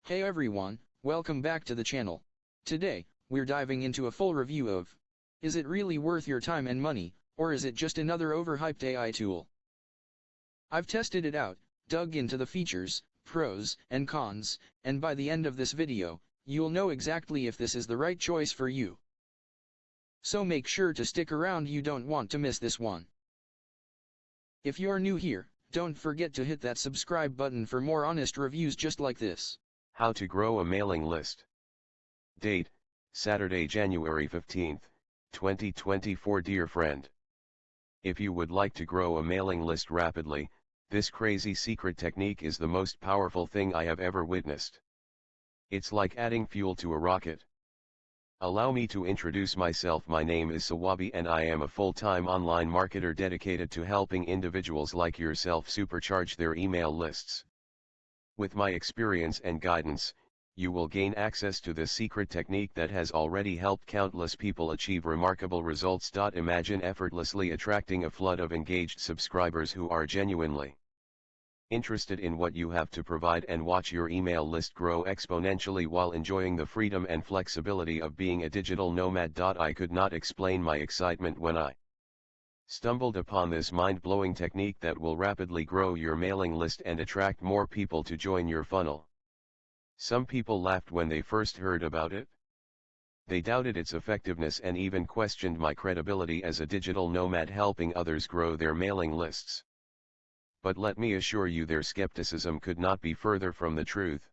Hey everyone, welcome back to the channel. Today, we're diving into a full review of, is it really worth your time and money, or is it just another overhyped AI tool? I've tested it out, dug into the features, pros, and cons, and by the end of this video, you'll know exactly if this is the right choice for you. So make sure to stick around, you don't want to miss this one. If you're new here, don't forget to hit that subscribe button for more honest reviews just like this. How to grow a mailing list. Date, Saturday, January 15th, 2024. Dear friend, if you would like to grow a mailing list rapidly, this crazy secret technique is the most powerful thing I have ever witnessed. It's like adding fuel to a rocket. Allow me to introduce myself. My name is Sawabi and I am a full-time online marketer dedicated to helping individuals like yourself supercharge their email lists. With my experience and guidance, you will gain access to this secret technique that has already helped countless people achieve remarkable results. Imagine effortlessly attracting a flood of engaged subscribers who are genuinely interested in what you have to provide and watch your email list grow exponentially while enjoying the freedom and flexibility of being a digital nomad. I could not explain my excitement when I stumbled upon this mind-blowing technique that will rapidly grow your mailing list and attract more people to join your funnel. Some people laughed when they first heard about it. They doubted its effectiveness and even questioned my credibility as a digital nomad helping others grow their mailing lists. But let me assure you, their skepticism could not be further from the truth.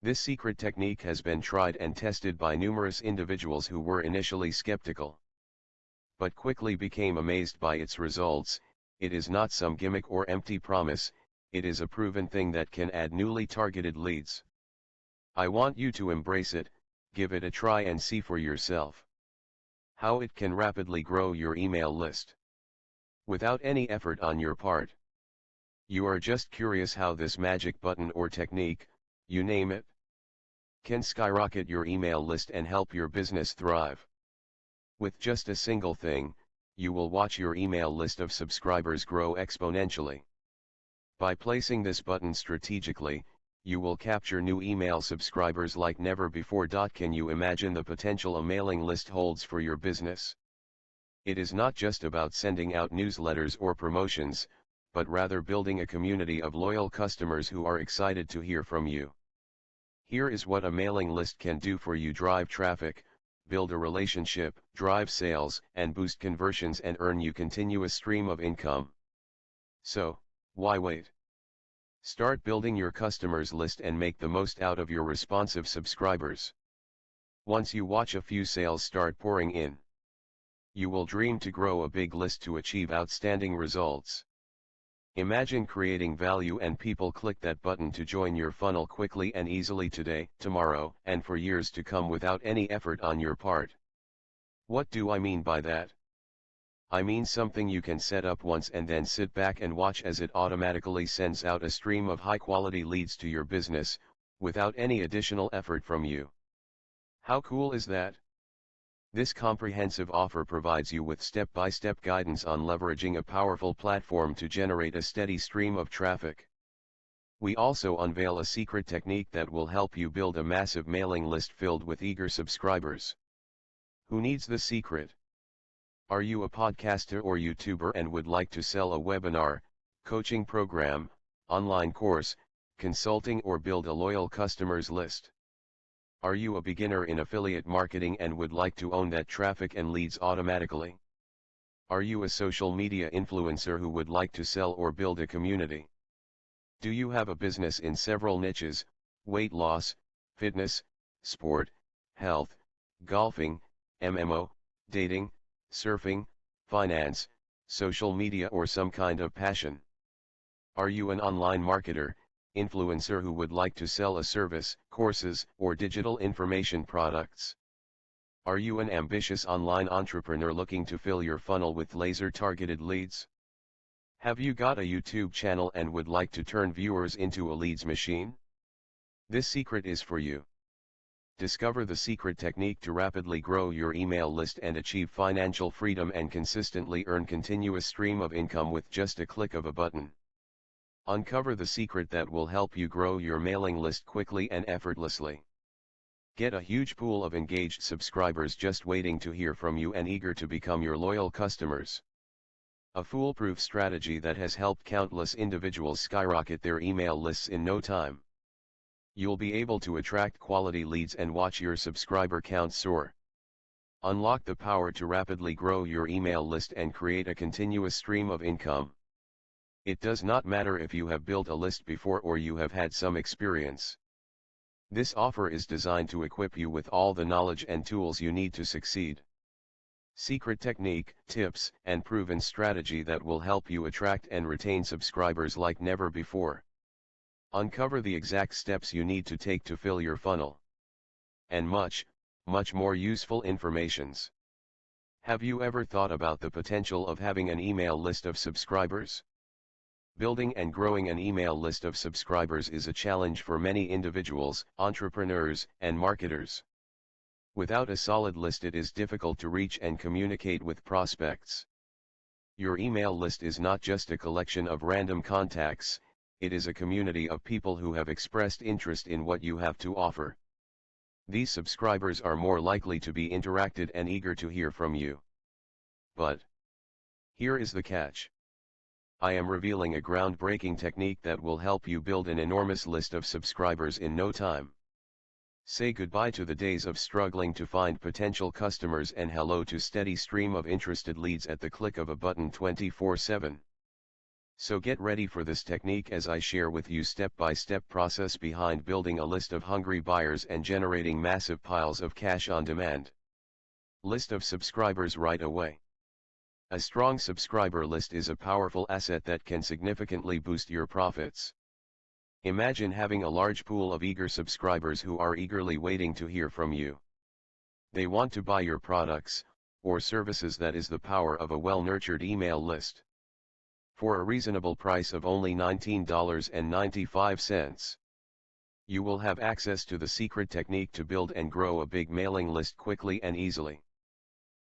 This secret technique has been tried and tested by numerous individuals who were initially skeptical, but quickly became amazed by its results. It is not some gimmick or empty promise, it is a proven thing that can add newly targeted leads. I want you to embrace it, give it a try and see for yourself how it can rapidly grow your email list without any effort on your part. You are just curious how this magic button or technique, you name it, can skyrocket your email list and help your business thrive. With just a single thing, you will watch your email list of subscribers grow exponentially. By placing this button strategically, you will capture new email subscribers like never before. Can you imagine the potential a mailing list holds for your business? It is not just about sending out newsletters or promotions, but rather building a community of loyal customers who are excited to hear from you. Here is what a mailing list can do for you: drive traffic, build a relationship, drive sales, and boost conversions and earn you continuous stream of income. So, why wait? Start building your customers list and make the most out of your responsive subscribers. Once you watch a few sales start pouring in, you will dream to grow a big list to achieve outstanding results. Imagine creating value and people click that button to join your funnel quickly and easily today, tomorrow, and for years to come without any effort on your part. What do I mean by that? I mean something you can set up once and then sit back and watch as it automatically sends out a stream of high-quality leads to your business, without any additional effort from you. How cool is that? This comprehensive offer provides you with step-by-step guidance on leveraging a powerful platform to generate a steady stream of traffic. We also unveil a secret technique that will help you build a massive mailing list filled with eager subscribers. Who needs the secret? Are you a podcaster or YouTuber and would like to sell a webinar, coaching program, online course, consulting, or build a loyal customers list? Are you a beginner in affiliate marketing and would like to own that traffic and leads automatically? Are you a social media influencer who would like to sell or build a community? Do you have a business in several niches: weight loss, fitness, sport, health, golfing, MMO, dating, surfing, finance, social media, or some kind of passion? Are you an online marketer, influencer who would like to sell a service, courses, or digital information products? Are you an ambitious online entrepreneur looking to fill your funnel with laser-targeted leads? Have you got a YouTube channel and would like to turn viewers into a leads machine? This secret is for you. Discover the secret technique to rapidly grow your email list and achieve financial freedom and consistently earn continuous stream of income with just a click of a button. Uncover the secret that will help you grow your mailing list quickly and effortlessly. Get a huge pool of engaged subscribers just waiting to hear from you and eager to become your loyal customers. A foolproof strategy that has helped countless individuals skyrocket their email lists in no time. You'll be able to attract quality leads and watch your subscriber count soar. Unlock the power to rapidly grow your email list and create a continuous stream of income. It does not matter if you have built a list before or you have had some experience. This offer is designed to equip you with all the knowledge and tools you need to succeed. Secret technique, tips, and proven strategy that will help you attract and retain subscribers like never before. Uncover the exact steps you need to take to fill your funnel. And much more useful informations. Have you ever thought about the potential of having an email list of subscribers? Building and growing an email list of subscribers is a challenge for many individuals, entrepreneurs, and marketers. Without a solid list, it is difficult to reach and communicate with prospects. Your email list is not just a collection of random contacts, it is a community of people who have expressed interest in what you have to offer. These subscribers are more likely to be interacted and eager to hear from you. But here is the catch. I am revealing a groundbreaking technique that will help you build an enormous list of subscribers in no time. Say goodbye to the days of struggling to find potential customers and hello to steady stream of interested leads at the click of a button 24/7. So get ready for this technique as I share with you step-by-step process behind building a list of hungry buyers and generating massive piles of cash on demand. List of subscribers right away. A strong subscriber list is a powerful asset that can significantly boost your profits. Imagine having a large pool of eager subscribers who are eagerly waiting to hear from you. They want to buy your products or services. That is the power of a well-nurtured email list. For a reasonable price of only $19.95, you will have access to the secret technique to build and grow a big mailing list quickly and easily,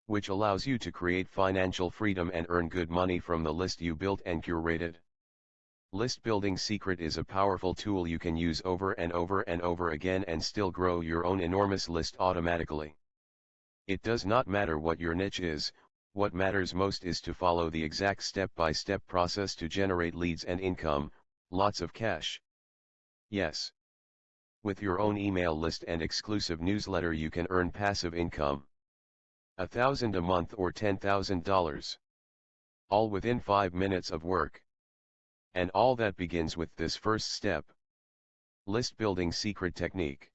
which allows you to create financial freedom and earn good money from the list you built and curated. List building secret is a powerful tool you can use over and over and over again and still grow your own enormous list automatically. It does not matter what your niche is. What matters most is to follow the exact step-by-step process to generate leads and income, lots of cash. Yes. With your own email list and exclusive newsletter you can earn passive income. $1,000 a month or $10,000. All within 5 minutes of work. And all that begins with this first step. List building secret technique.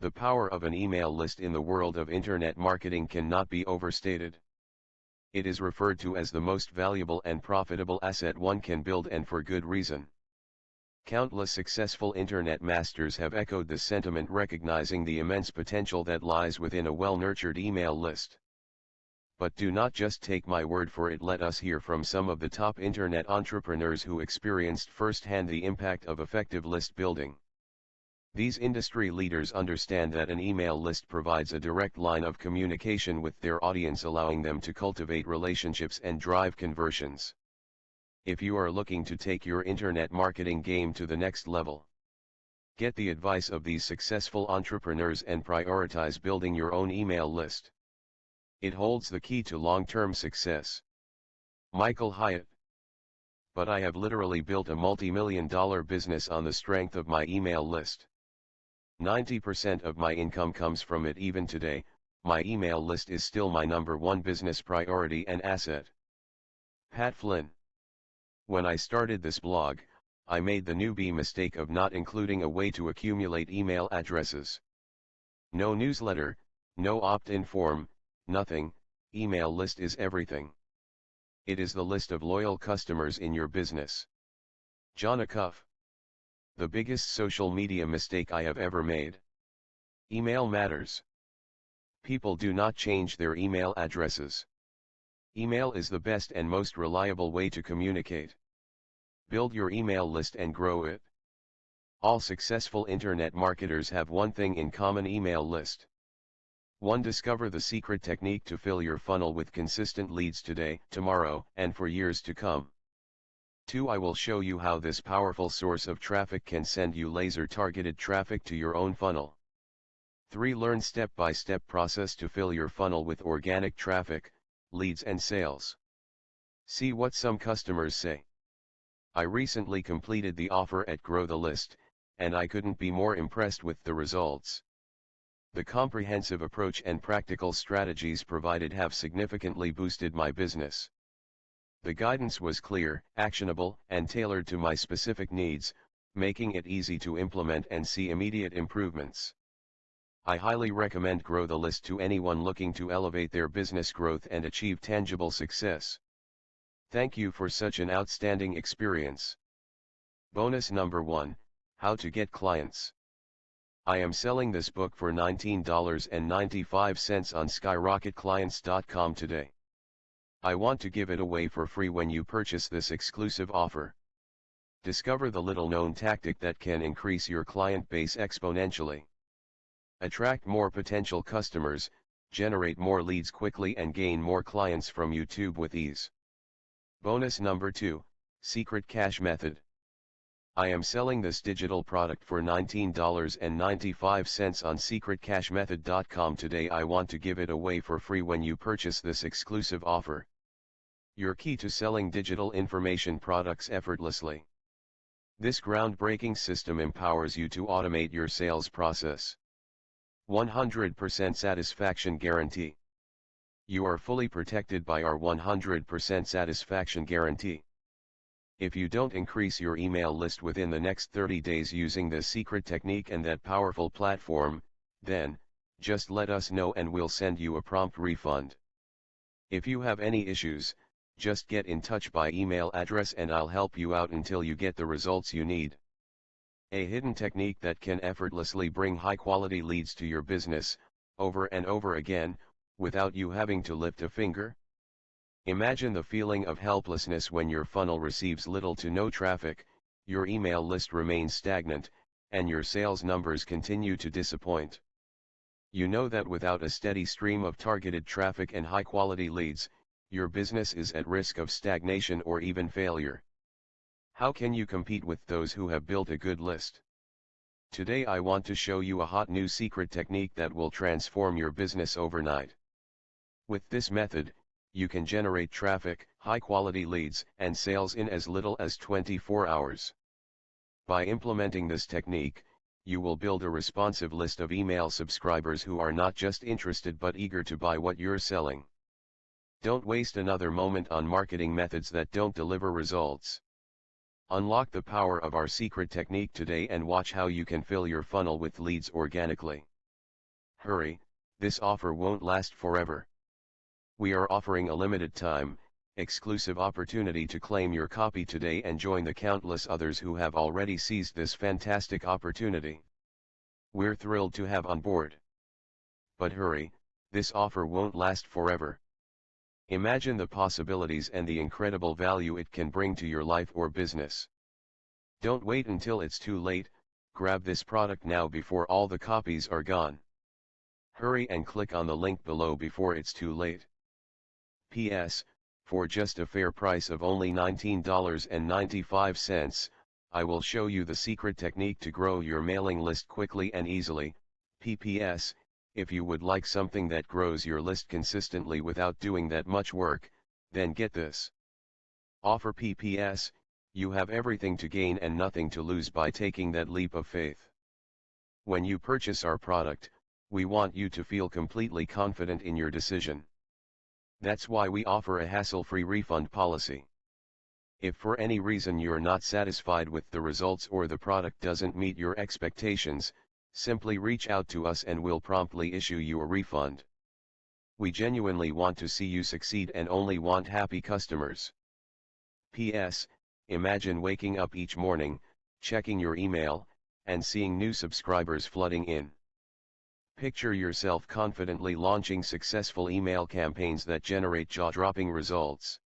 The power of an email list in the world of internet marketing cannot be overstated. It is referred to as the most valuable and profitable asset one can build, and for good reason. Countless successful internet masters have echoed this sentiment, recognizing the immense potential that lies within a well-nurtured email list. But do not just take my word for it. Let us hear from some of the top internet entrepreneurs who experienced firsthand the impact of effective list building. These industry leaders understand that an email list provides a direct line of communication with their audience, allowing them to cultivate relationships and drive conversions. If you are looking to take your internet marketing game to the next level, get the advice of these successful entrepreneurs and prioritize building your own email list. It holds the key to long-term success. Michael Hyatt. But I have literally built a multi-million-dollar business on the strength of my email list. 90% of my income comes from it. Even today, my email list is still my #1 business priority and asset. Pat Flynn. When I started this blog, I made the newbie mistake of not including a way to accumulate email addresses. No newsletter, no opt-in form, nothing. Email list is everything. It is the list of loyal customers in your business. John Acuff. The biggest social media mistake I have ever made. Email matters. People do not change their email addresses. Email is the best and most reliable way to communicate. Build your email list and grow it. All successful internet marketers have one thing in common: email list. 1. Discover the secret technique to fill your funnel with consistent leads today, tomorrow, and for years to come. 2. I will show you how this powerful source of traffic can send you laser-targeted traffic to your own funnel. 3. Learn step-by-step process to fill your funnel with organic traffic, leads and sales. See what some customers say. I recently completed the offer at Grow the List, and I couldn't be more impressed with the results. The comprehensive approach and practical strategies provided have significantly boosted my business. The guidance was clear, actionable, and tailored to my specific needs, making it easy to implement and see immediate improvements. I highly recommend Grow the List to anyone looking to elevate their business growth and achieve tangible success. Thank you for such an outstanding experience. Bonus number 1, How to Get Clients. I am selling this book for $19.95 on SkyrocketClients.com today. I want to give it away for free when you purchase this exclusive offer. Discover the little-known tactic that can increase your client base exponentially. Attract more potential customers, generate more leads quickly and gain more clients from YouTube with ease. Bonus number 2, Secret Cash Method. I am selling this digital product for $19.95 on SecretCashMethod.com today. I want to give it away for free when you purchase this exclusive offer. Your key to selling digital information products effortlessly. This groundbreaking system empowers you to automate your sales process. 100% satisfaction guarantee. You are fully protected by our 100% satisfaction guarantee. If you don't increase your email list within the next 30 days using this secret technique and that powerful platform, then, just let us know and we'll send you a prompt refund. If you have any issues, just get in touch by email address and I'll help you out until you get the results you need. A hidden technique that can effortlessly bring high-quality leads to your business, over and over again, without you having to lift a finger? Imagine the feeling of helplessness when your funnel receives little to no traffic, your email list remains stagnant, and your sales numbers continue to disappoint. You know that without a steady stream of targeted traffic and high-quality leads, your business is at risk of stagnation or even failure. How can you compete with those who have built a good list? Today I want to show you a hot new secret technique that will transform your business overnight. With this method, you can generate traffic, high-quality leads, and sales in as little as 24 hours. By implementing this technique, you will build a responsive list of email subscribers who are not just interested but eager to buy what you're selling. Don't waste another moment on marketing methods that don't deliver results. Unlock the power of our secret technique today and watch how you can fill your funnel with leads organically. Hurry, this offer won't last forever. We are offering a limited time, exclusive opportunity to claim your copy today and join the countless others who have already seized this fantastic opportunity. We're thrilled to have on board. But hurry, this offer won't last forever. Imagine the possibilities and the incredible value it can bring to your life or business. Don't wait until it's too late, grab this product now before all the copies are gone. Hurry and click on the link below before it's too late. P.S. For just a fair price of only $19.95, I will show you the secret technique to grow your mailing list quickly and easily. P.P.S. If you would like something that grows your list consistently without doing that much work, then get this offer. P.P.S. You have everything to gain and nothing to lose by taking that leap of faith. When you purchase our product, we want you to feel completely confident in your decision. That's why we offer a hassle-free refund policy. If for any reason you're not satisfied with the results or the product doesn't meet your expectations, simply reach out to us and we'll promptly issue you a refund. We genuinely want to see you succeed and only want happy customers. P.S. Imagine waking up each morning, checking your email, and seeing new subscribers flooding in. Picture yourself confidently launching successful email campaigns that generate jaw-dropping results.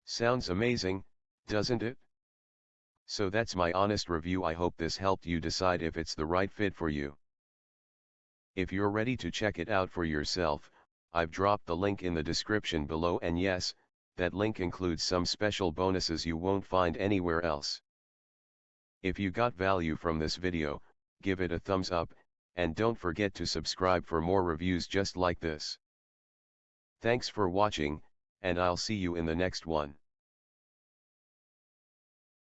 Sounds amazing, doesn't it? So that's my honest review. I hope this helped you decide if it's the right fit for you. If you're ready to check it out for yourself, I've dropped the link in the description below, and yes, That link includes some special bonuses you won't find anywhere else. If you got value from this video, give it a thumbs up, and don't forget to subscribe for more reviews just like this. Thanks for watching, and I'll see you in the next one.